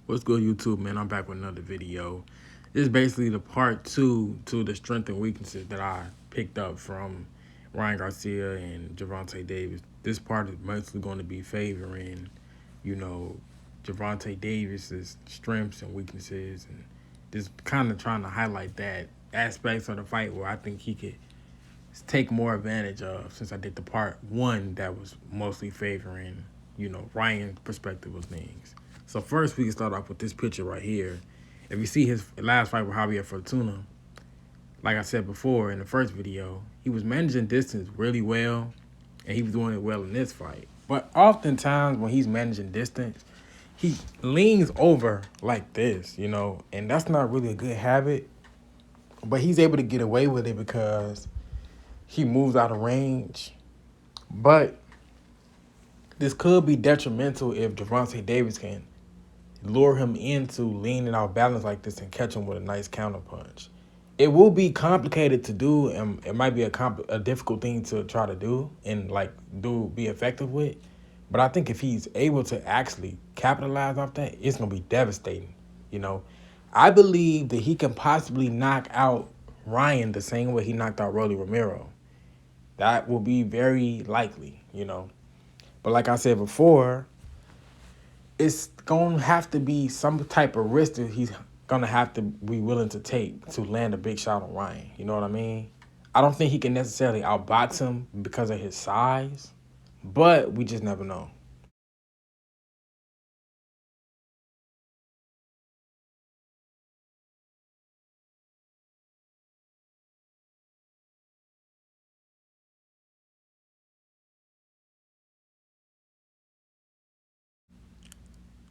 What's good, YouTube, man? I'm back with another video. This is basically the part two to the strengths and weaknesses that I picked up from Ryan Garcia and Gervonta Davis. This part is mostly going to be favoring, you know, Gervonta Davis's strengths and weaknesses, and just kind of trying to highlight that aspects of the fight where I think he could take more advantage of, since I did the part one that was mostly favoring, Ryan's perspective of things. So first we can start off with this picture right here. If you see his last fight with Javier Fortuna, like I said before in the first video, he was managing distance really well, and he was doing it well in this fight. But oftentimes when he's managing distance, he leans over like this, and that's not really a good habit. But he's able to get away with it because he moves out of range. But this could be detrimental if Gervonta Davis can lure him into leaning out balance like this and catch him with a nice counterpunch. It will be complicated to do, and it might be a difficult thing to try to do and be effective with. But I think if he's able to actually capitalize off that, it's gonna be devastating. I believe that he can possibly knock out Ryan the same way he knocked out Rolly Romero. That will be very likely. But like I said before, it's going to have to be some type of risk that he's going to have to be willing to take to land a big shot on Ryan. You know what I mean? I don't think he can necessarily outbox him because of his size, but we just never know.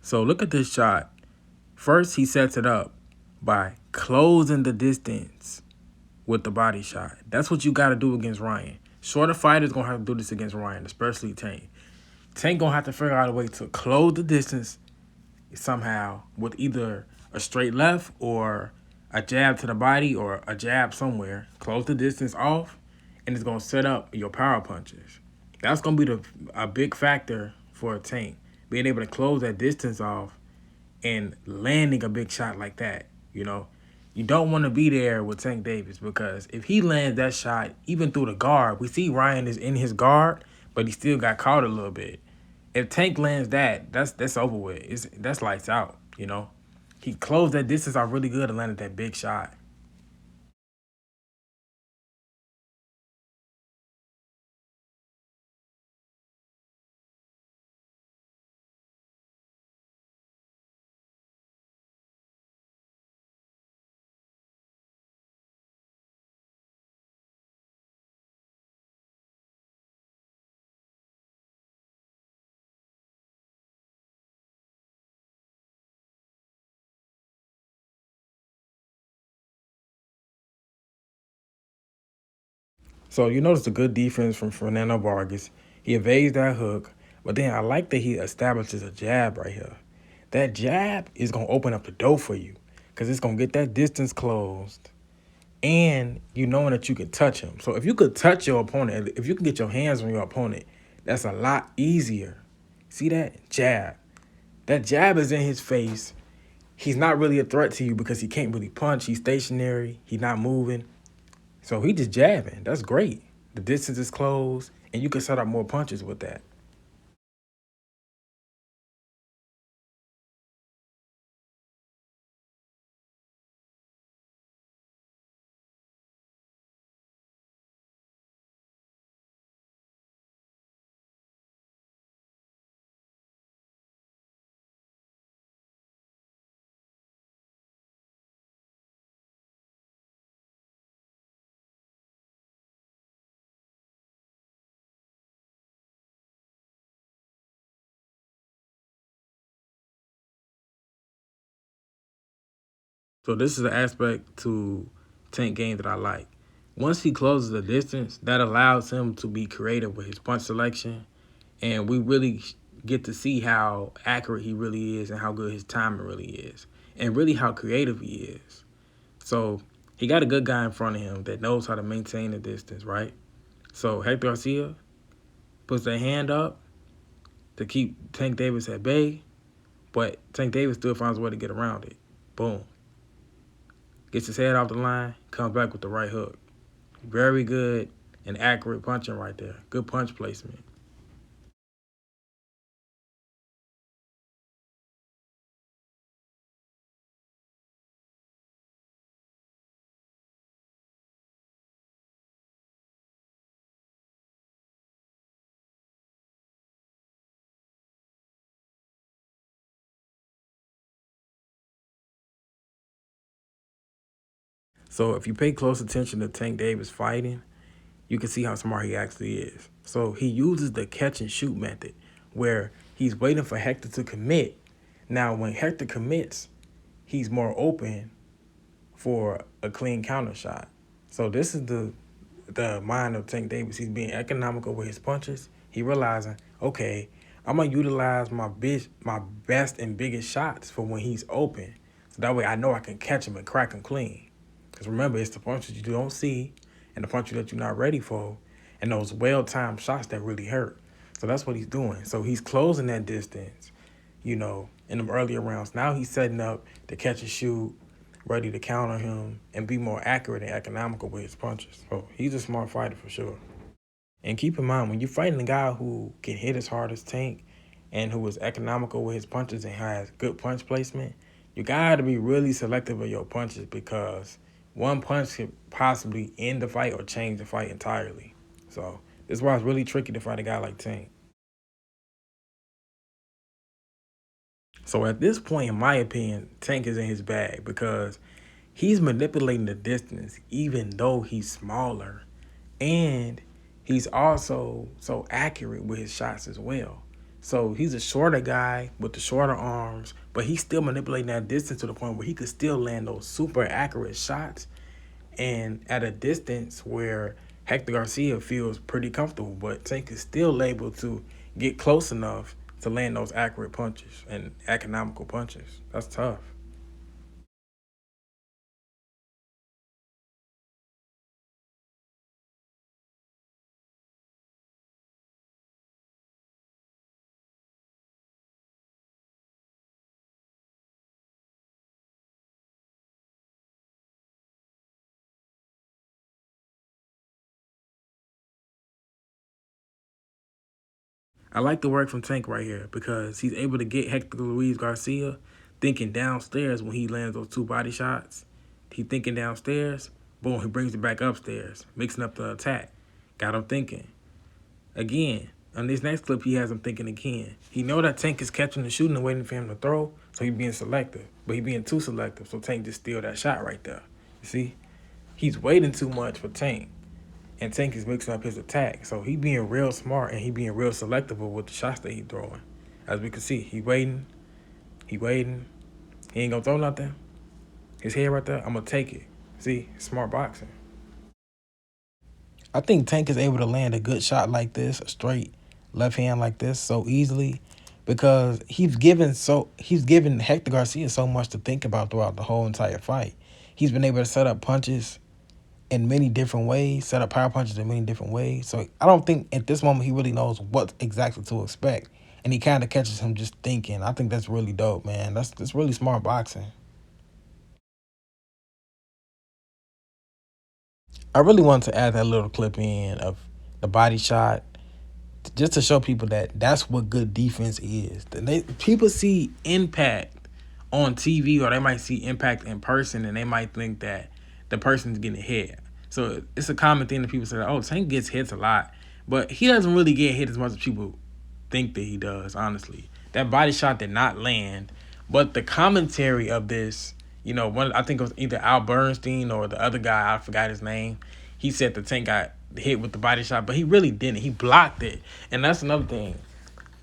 So look at this shot. First, he sets it up by closing the distance with the body shot. That's what you got to do against Ryan. Shorter fighters going to have to do this against Ryan, especially Tank. Tank going to have to figure out a way to close the distance somehow with either a straight left or a jab to the body or a jab somewhere. Close the distance off, and it's going to set up your power punches. That's going to be a big factor for a Tank, being able to close that distance off and landing a big shot like that. You don't want to be there with Tank Davis, because if he lands that shot, even through the guard, we see Ryan is in his guard, but he still got caught a little bit. If Tank lands that's over with. That's lights out. He closed that distance out really good and landed that big shot. So you notice the good defense from Fernando Vargas. He evades that hook, but then I like that he establishes a jab right here. That jab is going to open up the door for you, because it's going to get that distance closed, and you knowing that you can touch him. So if you could touch your opponent, if you can get your hands on your opponent, that's a lot easier. See that? Jab. That jab is in his face. He's not really a threat to you because he can't really punch. He's stationary. He's not moving. So he just jabbing. That's great. The distance is closed, and you can set up more punches with that. So this is an aspect to Tank game that I like. Once he closes the distance, that allows him to be creative with his punch selection, and we really get to see how accurate he really is and how good his timing really is, and really how creative he is. So he got a good guy in front of him that knows how to maintain the distance, right? So Hector Garcia puts their hand up to keep Tank Davis at bay, But Tank Davis still finds a way to get around it. Boom. Gets his head off the line, comes back with the right hook. Very good and accurate punching right there. Good punch placement. So if you pay close attention to Tank Davis fighting, you can see how smart he actually is. So he uses the catch and shoot method where he's waiting for Hector to commit. Now, when Hector commits, he's more open for a clean counter shot. So this is the mind of Tank Davis. He's being economical with his punches. He realizing, okay, I'm gonna utilize my best and biggest shots for when he's open. So that way I know I can catch him and crack him clean. Because remember, it's the punches you don't see and the punches that you're not ready for and those well-timed shots that really hurt. So that's what he's doing. So he's closing that distance, in them earlier rounds. Now he's setting up to catch and shoot, ready to counter him and be more accurate and economical with his punches. So he's a smart fighter for sure. And keep in mind, when you're fighting a guy who can hit as hard as Tank and who is economical with his punches and has good punch placement, you got to be really selective of your punches because one punch could possibly end the fight or change the fight entirely. So this is why it's really tricky to fight a guy like Tank. So at this point, in my opinion, Tank is in his bag because he's manipulating the distance even though he's smaller. And he's also so accurate with his shots as well. So he's a shorter guy with the shorter arms, but he's still manipulating that distance to the point where he could still land those super accurate shots and at a distance where Hector Garcia feels pretty comfortable, but Tank is still able to get close enough to land those accurate punches and economical punches. That's tough. I like the work from Tank right here because he's able to get Hector Luis Garcia thinking downstairs when he lands those two body shots. He thinking downstairs, boom, he brings it back upstairs, mixing up the attack. Got him thinking. Again, on this next clip, he has him thinking again. He know that Tank is catching and shooting and waiting for him to throw, so he being selective. But he being too selective, so Tank just steal that shot right there. You see? He's waiting too much for Tank. And Tank is mixing up his attack. So he being real smart and he being real selective with the shots that he throwing. As we can see, he waiting. He waiting. He ain't gonna throw nothing. His head right there, I'm gonna take it. See, smart boxing. I think Tank is able to land a good shot like this, a straight left hand like this so easily because he's given Hector Garcia so much to think about throughout the whole entire fight. He's been able to set up punches in many different ways, set up power punches in many different ways. So I don't think at this moment he really knows what exactly to expect. And he kind of catches him just thinking. I think that's really dope, man. That's really smart boxing. I really wanted to add that little clip in of the body shot just to show people that that's what good defense is. People see impact on TV or they might see impact in person and they might think that the person's getting hit. So it's a common thing that people say, oh, Tank gets hits a lot. But he doesn't really get hit as much as people think that he does, honestly. That body shot did not land. But the commentary of this, I think it was either Al Bernstein or the other guy, I forgot his name. He said the Tank got hit with the body shot, but he really didn't. He blocked it. And that's another thing.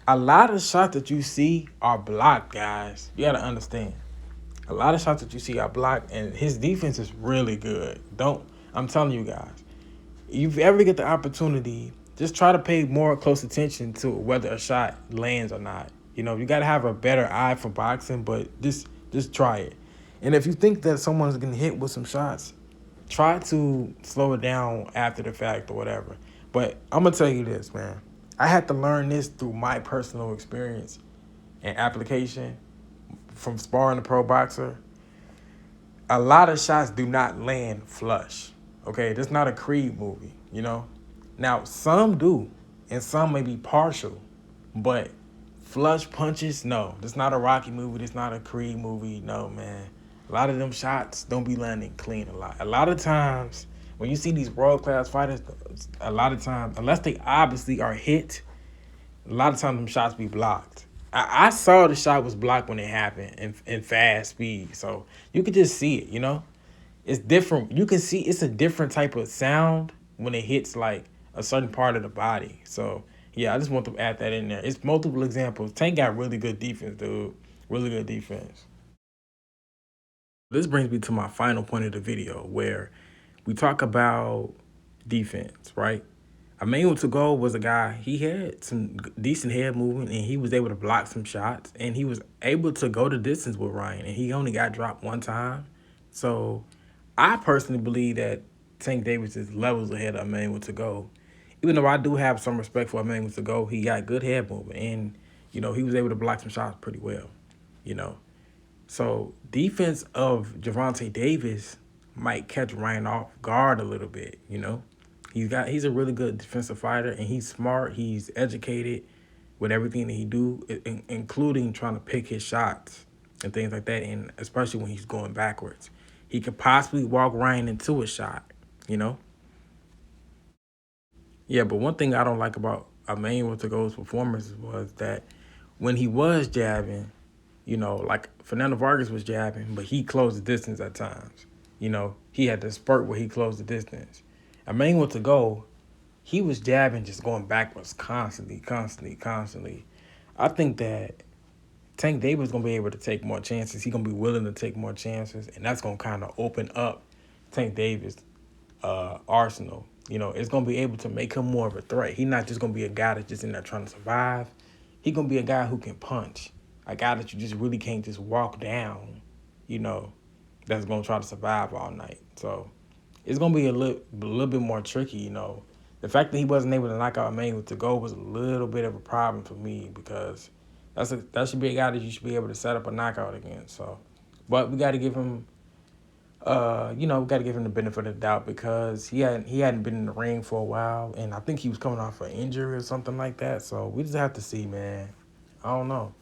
A lot of shots that you see are blocked, guys. You got to understand. A lot of shots that you see are blocked, and his defense is really good. I'm telling you guys, if you ever get the opportunity, just try to pay more close attention to whether a shot lands or not. You got to have a better eye for boxing, but just try it. And if you think that someone's getting hit with some shots, try to slow it down after the fact or whatever. But I'm going to tell you this, man. I had to learn this through my personal experience and application. from sparring a pro boxer, a lot of shots do not land flush. Okay, this is not a Creed movie, you know. Now some do, and some may be partial, but flush punches, no. This not a Rocky movie. This not a Creed movie. No, man. A lot of them shots don't be landing clean a lot. A lot of times when you see these world class fighters, a lot of times, unless they obviously are hit, a lot of times them shots be blocked. I saw the shot was blocked when it happened in fast speed, so you could just see it. You know, it's different. You can see it's a different type of sound when it hits like a certain part of the body. So yeah, I just want to add that in there. It's multiple examples. Tank got really good defense, dude. Really good defense. This brings me to my final point of the video where we talk about defense, right? Emmanuel to go was a guy, he had some decent head movement and he was able to block some shots and he was able to go the distance with Ryan and he only got dropped one time. So I personally believe that Tank Davis is levels ahead of Emmanuel to go. Even though I do have some respect for Emmanuel to go, he got good head movement and, you know, he was able to block some shots pretty well, you know. So defense of Gervonta Davis might catch Ryan off guard a little bit, you know. He's a really good defensive fighter and he's smart, he's educated with everything that he do, including trying to pick his shots and things like that, and especially when he's going backwards. He could possibly walk Ryan into a shot, you know. Yeah, but one thing I don't like about Emmanuel to go's performance was that when he was jabbing, you know, like Fernando Vargas was jabbing, but he closed the distance at times. You know, he had this spurt where he closed the distance. Emmanuel to go, he was jabbing, just going backwards constantly. I think that Tank Davis is going to be able to take more chances. He's going to be willing to take more chances, and that's going to kind of open up Tank Davis' arsenal. You know, it's going to be able to make him more of a threat. He's not just going to be a guy that's just in there trying to survive. He's going to be a guy who can punch, a guy that you just really can't just walk down, you know, that's going to try to survive all night. So it's going to be a little bit more tricky, you know. The fact that he wasn't able to knock out Emmanuel to go was a little bit of a problem for me because that should be a guy that you should be able to set up a knockout against. So, but we got to give him, we got to give him the benefit of the doubt because he hadn't been in the ring for a while, and I think he was coming off an injury or something like that. So we just have to see, man. I don't know.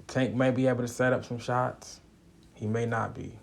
Tank may be able to set up some shots. He may not be.